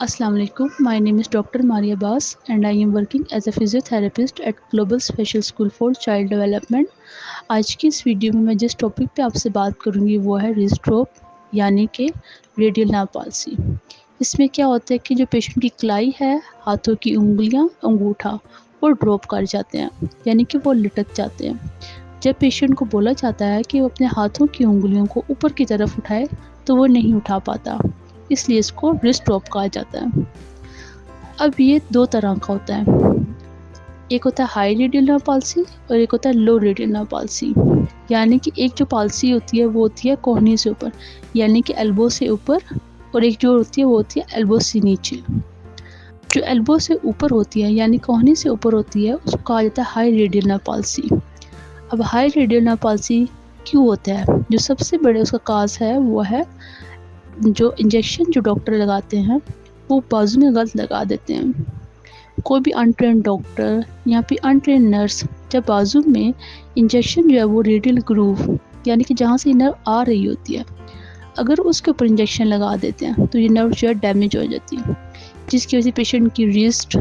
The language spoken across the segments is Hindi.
Assalamu alaikum. My name is Dr. Maria Abbas and I am working as a physiotherapist at Global Special School for Child Development. आज की इस वीडियो में मैं जिस टॉपिक पे आपसे बात करूँगी वो है रिस्ट ड्रॉप यानी कि रेडियल नर्व पाल्सी। इसमें क्या होता है कि जो पेशेंट की कलाई है, हाथों की उंगलियां, अंगूठा वो ड्रॉप कर जाते हैं यानी कि वो लटक जाते हैं। जब पेशेंट को बोला जाता है कि वो अपने हाथों की उंगलियों को ऊपर की तरफ उठाए तो वो नहीं उठा पाता, इसलिए इसको रिस्ट ड्रॉप कहा जाता है। अब ये दो तरह का होता है, एक होता है हाई रेडियल नर्व पाल्सी और एक होता है लो रेडियल नर्व पाल्सी। यानी कि एक जो पाल्सी होती है वो होती है कोहनी से ऊपर यानी कि एल्बो से ऊपर, और एक जो होती है वो होती है एल्बो से नीचे। जो एल्बो से ऊपर होती है यानी कोहनी से ऊपर होती है उसको कहा जाता है हाई रेडियल नर्व पाल्सी। अब हाई रेडियल नर्व पाल्सी क्यों होता है? जो सबसे बड़े उसका काज है वो है जो इंजेक्शन जो डॉक्टर लगाते हैं वो बाजू में गलत लगा देते हैं। कोई भी अनट्रेंड डॉक्टर या फिर अनट्रेंड नर्स जब बाजू में इंजेक्शन जो है वो रेडियल ग्रूव यानी कि जहाँ से नर्व आ रही होती है, अगर उसके ऊपर इंजेक्शन लगा देते हैं तो ये नर्व जो है डैमेज हो जाती है, जिसकी वजह से पेशेंट की रिस्ट,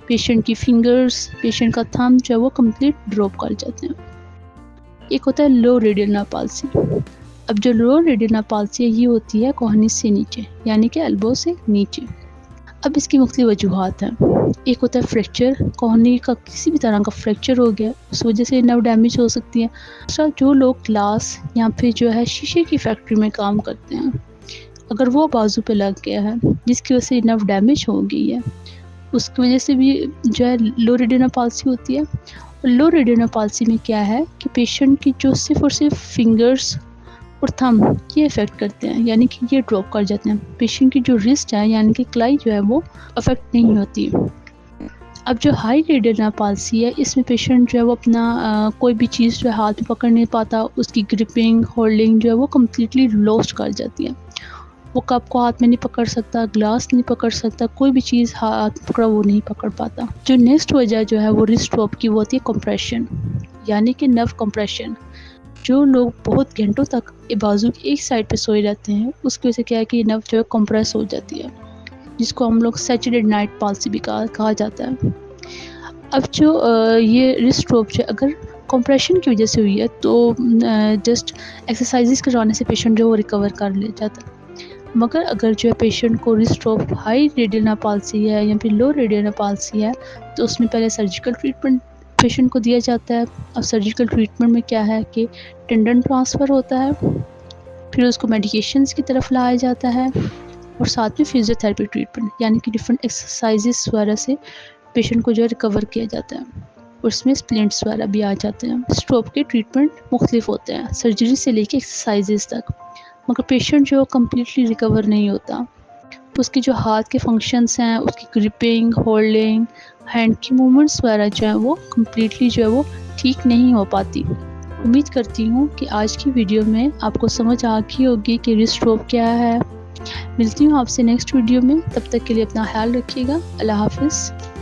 पेशेंट की फिंगर्स, पेशेंट का थंब जो है वो कंप्लीट ड्रॉप कर जाते हैं। एक होता है लो रेडियल नर्व पाल्सी। अब जो लो रेडियल नर्व पाल्सी है ये होती है कोहनी से नीचे यानी कि एल्बो से नीचे। अब इसकी मुख्तलिफ वजूहात हैं। एक होता है फ्रैक्चर, कोहनी का किसी भी तरह का फ्रैक्चर हो गया उस वजह से नर्व डैमेज हो सकती है। दूसरा, जो लोग ग्लास या फिर जो है शीशे की फैक्ट्री में काम करते हैं, अगर वो बाजू पे लग गया है जिसकी वजह से नर्व डैमेज हो गई है, उसकी वजह से भी जो है लो रेडियल नर्व पाल्सी होती है। और लो रेडियल नर्व पाल्सी में क्या है कि पेशेंट की जो सिर्फ और सिर्फ फिंगर्स और थंब ये इफ़ेक्ट करते हैं यानी कि ये ड्रॉप कर जाते हैं। पेशेंट की जो रिस्ट है यानी कि कलाई जो है वो अफेक्ट नहीं होती। अब जो हाई रेडियल नर्व पाल्सी है इसमें पेशेंट जो है वो अपना कोई भी चीज़ जो है हाथ में पकड़ नहीं पाता, उसकी ग्रिपिंग, होल्डिंग जो है वो कम्प्लीटली लॉस्ट कर जाती है। वो कप को हाथ में नहीं पकड़ सकता, ग्लास नहीं पकड़ सकता, कोई भी चीज़ हाथ पकड़ा वो नहीं पकड़ पाता। जो नेक्स्ट वजह जो है वो रिस्ट ड्रॉप की वो होती है कंप्रेशन यानी कि नर्व कंप्रेशन। जो लोग बहुत घंटों तक बाजू की एक साइड पे सोए रहते हैं उसकी वजह से क्या है कि नर्व जो है कंप्रेस हो जाती है, जिसको हम लोग सैचुरेटेड नाइट पाल्सी भी कहा जाता है। अब जो ये रिस्ट ड्रॉप जो अगर कंप्रेशन की वजह से हुई है तो जस्ट एक्सरसाइजेस करवाने से पेशेंट जो वो रिकवर कर ले जाता है। मगर अगर जो है पेशेंट को wrist drop high radial nerve palsy है या फिर लो रेडियल नर्व पाल्सी है तो उसमें पहले सर्जिकल ट्रीटमेंट पेशेंट को दिया जाता है। अब सर्जिकल ट्रीटमेंट में क्या है कि टेंडन ट्रांसफ़र होता है, फिर उसको मेडिकेशंस की तरफ लाया जाता है और साथ में फिजियोथेरेपी ट्रीटमेंट यानी कि डिफरेंट एक्सरसाइजेस वगैरह से पेशेंट को जो है रिकवर किया जाता है। और उसमें स्प्लिंट्स वगैरह भी आ जाते हैं। स्ट्रोक के ट्रीटमेंट मुख्तलिफ होते हैं, सर्जरी से लेके एक्सरसाइजेस तक, मगर पेशेंट जो कम्प्लीटली रिकवर नहीं होता। उसके जो हाथ के फंक्शंस हैं, उसकी ग्रिपिंग, होल्डिंग, हैंड की मूवमेंट्स वगैरह जो है वो कम्प्लीटली जो है वो ठीक नहीं हो पाती। उम्मीद करती हूँ कि आज की वीडियो में आपको समझ आ गई होगी कि रिस्ट ड्रॉप क्या है। मिलती हूँ आपसे नेक्स्ट वीडियो में, तब तक के लिए अपना ख्याल रखिएगा। अल्लाह हाफिज़।